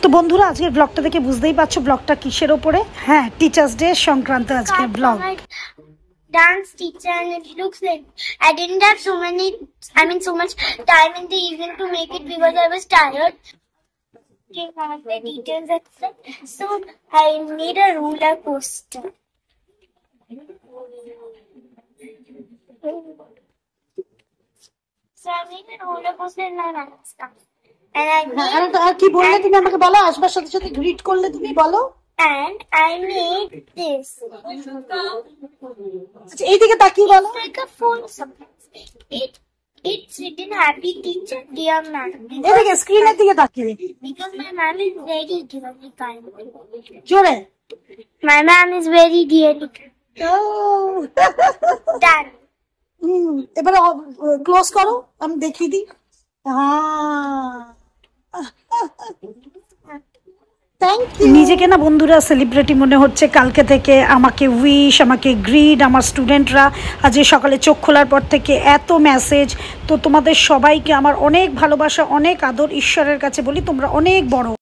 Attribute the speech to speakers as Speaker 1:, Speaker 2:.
Speaker 1: তো বন্ধুরা আজকের ব্লগটা দেখে বুঝতেই পারছো ব্লগটা কিসের উপরে। হ্যাঁ, টিচার্স ডে সংক্রান্ত আজকের blog.
Speaker 2: Dance teacher, and it looks like I didn't have so much time in the evening to make it because I was tired. The details, so I made a roller coaster. So I made a roller coaster in my math stuff. And I made,
Speaker 1: কি বললে তুমি আমাকে বলো, আসবার সাথে সাথে grit করলে তুমি বলো।
Speaker 2: And I made this.
Speaker 1: আচ্ছা এইদিকে তাকিয়ে বলো।
Speaker 2: It's like a phone sometimes. It's written happy teacher dear ma'am.
Speaker 1: এদিকে স্ক্রিনের দিকে তাকিয়ে।
Speaker 2: Because my ma'am is very dearly kind.
Speaker 1: জোরে।
Speaker 2: My ma'am is very dearly kind. Done.
Speaker 1: এবারে ক্লোজ করো, আমি দেখিয়ে দিই। নিজেকে না বন্ধুরা সেলিব্রিটি মনে হচ্ছে কালকে থেকে। আমাকে উইশ, আমাকে গ্রিড, আমার স্টুডেন্টরা আজকে সকালে চোখ খোলার পর থেকে এত মেসেজ। তো তোমাদের সবাইকে আমার অনেক ভালোবাসা, অনেক আদর। ঈশ্বরের কাছে বলি তোমরা অনেক বড়।